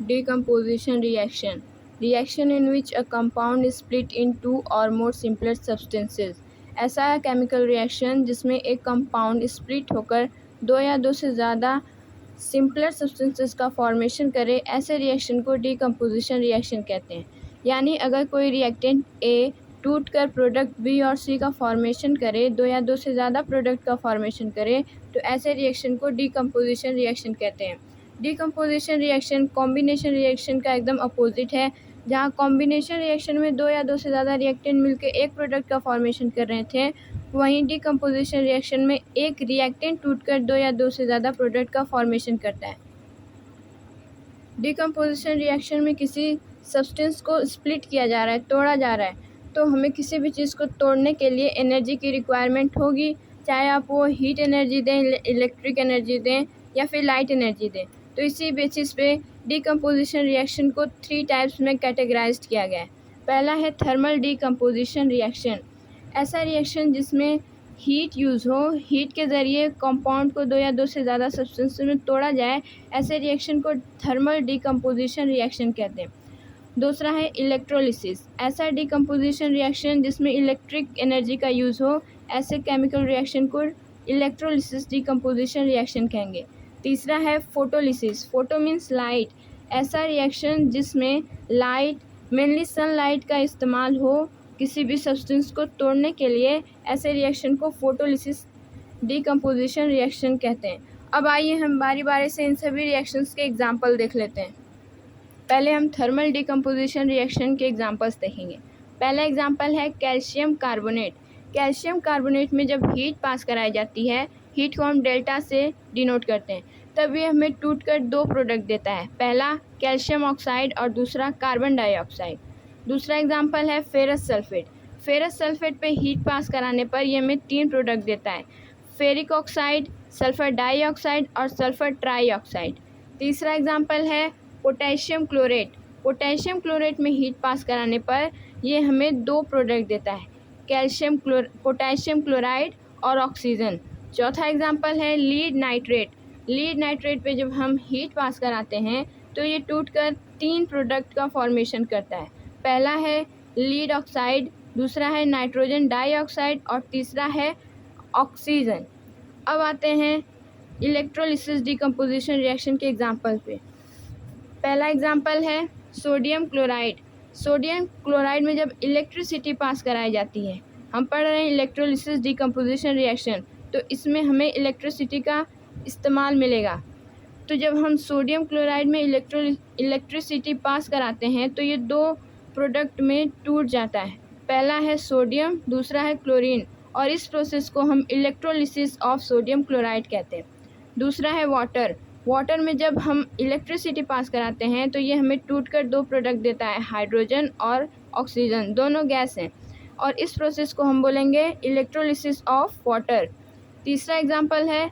Decomposition reaction. Reaction in which a compound is split in two or more simpler substances. ऐसा chemical reaction जिसमें एक compound split होकर दो या दो से ज़्यादा सिंपलर सब्सटेंसेस का फॉर्मेशन करे, ऐसे रिएक्शन को डिकम्पोजिशन रिएक्शन कहते हैं। यानी अगर कोई रिएक्टेंट ए टूटकर प्रोडक्ट बी और सी का फॉर्मेशन करे, दो या दो से ज़्यादा प्रोडक्ट का फॉर्मेशन करे, तो ऐसे रिएक्शन को डिकम्पोजिशन रिएक्शन कहते हैं। डिकम्पोजिशन रिएक्शन कॉम्बिनेशन रिएक्शन का एकदम अपोजिट है, जहाँ कॉम्बिनेशन रिएक्शन में दो या दो से ज़्यादा रिएक्टेंट मिलकर एक प्रोडक्ट का फॉर्मेशन कर रहे थे, वहीं डिकम्पोजिशन रिएक्शन में एक रिएक्टेंट टूटकर दो या दो से ज़्यादा प्रोडक्ट का फॉर्मेशन करता है। डिकम्पोजिशन रिएक्शन में किसी सब्सटेंस को स्प्लिट किया जा रहा है, तोड़ा जा रहा है, तो हमें किसी भी चीज़ को तोड़ने के लिए एनर्जी की रिक्वायरमेंट होगी, चाहे आप वो हीट एनर्जी दें, इलेक्ट्रिक एनर्जी दें या फिर लाइट एनर्जी दें। तो इसी बेसिस पे डिकम्पोजिशन रिएक्शन को 3 टाइप्स में कैटेगराइज्ड किया गया है। पहला है थर्मल डिकम्पोजिशन रिएक्शन। ऐसा रिएक्शन जिसमें हीट यूज़ हो, हीट के ज़रिए कंपाउंड को दो या दो से ज़्यादा सब्सटेंस में तोड़ा जाए, ऐसे रिएक्शन को थर्मल डिकम्पोजिशन रिएक्शन कहते हैं। दूसरा है इलेक्ट्रोलिसिस। ऐसा डिकम्पोजिशन रिएक्शन जिसमें इलेक्ट्रिक एनर्जी का यूज़ हो, ऐसे केमिकल रिएक्शन को इलेक्ट्रोलिसिस डिकम्पोजिशन रिएक्शन कहेंगे। तीसरा है फोटोलिसिस। Photo means light. ऐसा रिएक्शन जिसमें लाइट, मेनली सनलाइट का इस्तेमाल हो किसी भी सब्सटेंस को तोड़ने के लिए, ऐसे रिएक्शन को फोटोलिसिस डिकम्पोजिशन रिएक्शन कहते हैं। अब आइए हम बारी बारी से इन सभी रिएक्शंस के एग्जाम्पल देख लेते हैं। पहले हम थर्मल डिकम्पोजिशन रिएक्शन के एग्जांपल्स देखेंगे। पहला एग्जांपल है कैल्शियम कार्बोनेट। कैल्शियम कार्बोनेट में जब हीट पास कराई जाती है, हीट को हम डेल्टा से डिनोट करते हैं, तब ये हमें टूटकर दो प्रोडक्ट देता है। पहला कैल्शियम ऑक्साइड और दूसरा कार्बन डाइऑक्साइड। दूसरा एग्जाम्पल है फेरस सल्फेट। फेरस सल्फेट पे हीट पास कराने पर ये हमें 3 प्रोडक्ट देता है, फेरिक ऑक्साइड, सल्फर डाइऑक्साइड और सल्फर ट्राईऑक्साइड। तीसरा एग्जाम्पल है पोटेशियम क्लोरेट। पोटेशियम क्लोरेट में हीट पास कराने पर ये हमें 2 प्रोडक्ट देता है, पोटेशियम क्लोराइड और ऑक्सीजन। चौथा एग्जाम्पल है लीड नाइट्रेट। लीड नाइट्रेट पे जब हम हीट पास कराते हैं तो ये टूटकर 3 प्रोडक्ट का फॉर्मेशन करता है। पहला है लीड ऑक्साइड, दूसरा है नाइट्रोजन डाइऑक्साइड और तीसरा है ऑक्सीजन। अब आते हैं इलेक्ट्रोलिसिस डिकम्पोजिशन रिएक्शन के एग्जाम्पल पे। पहला एग्जाम्पल है सोडियम क्लोराइड। सोडियम क्लोराइड में जब इलेक्ट्रिसिटी पास कराई जाती है, हम पढ़ रहे हैं इलेक्ट्रोलिसिस डिकम्पोजिशन रिएक्शन, तो इसमें हमें इलेक्ट्रिसिटी का इस्तेमाल मिलेगा। तो जब हम सोडियम क्लोराइड में इलेक्ट्रिसिटी पास कराते हैं तो ये 2 प्रोडक्ट में टूट जाता है। पहला है सोडियम, दूसरा है क्लोरीन, और इस प्रोसेस को हम इलेक्ट्रोलिसिस ऑफ सोडियम क्लोराइड कहते हैं। दूसरा है वाटर। वाटर में जब हम इलेक्ट्रिसिटी पास कराते हैं तो ये हमें टूटकर 2 प्रोडक्ट देता है, हाइड्रोजन और ऑक्सीजन, दोनों गैस हैं, और इस प्रोसेस को हम बोलेंगे इलेक्ट्रोलिसिस ऑफ वाटर। तीसरा एग्जाम्पल है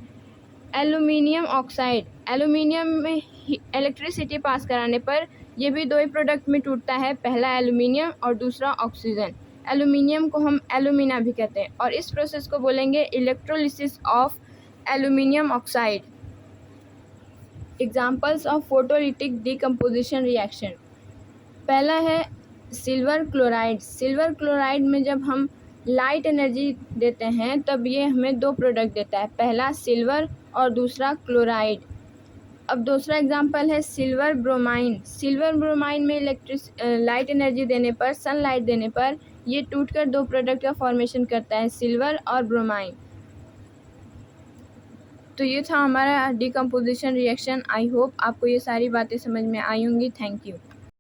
एल्यूमिनियम ऑक्साइड। एल्यूमिनियम में इलेक्ट्रिसिटी पास कराने पर ये भी 2 ही प्रोडक्ट में टूटता है, पहला एल्यूमिनियम और दूसरा ऑक्सीजन। एल्यूमिनियम को हम एल्यूमिना भी कहते हैं, और इस प्रोसेस को बोलेंगे electrolysis of aluminium oxide. Examples of photolytic decomposition reaction. पहला है सिल्वर क्लोराइड। सिल्वर क्लोराइड में जब हम लाइट एनर्जी देते हैं तब ये हमें 2 प्रोडक्ट देता है, पहला सिल्वर और दूसरा क्लोराइड। अब दूसरा एग्जांपल है सिल्वर ब्रोमाइन। सिल्वर ब्रोमाइन में लाइट एनर्जी देने पर, सनलाइट देने पर, ये टूटकर 2 प्रोडक्ट का फॉर्मेशन करता है, सिल्वर और ब्रोमाइन। तो ये था हमारा डिकम्पोजिशन रिएक्शन। आई होप आपको ये सारी बातें समझ में आई होंगी। Thank you.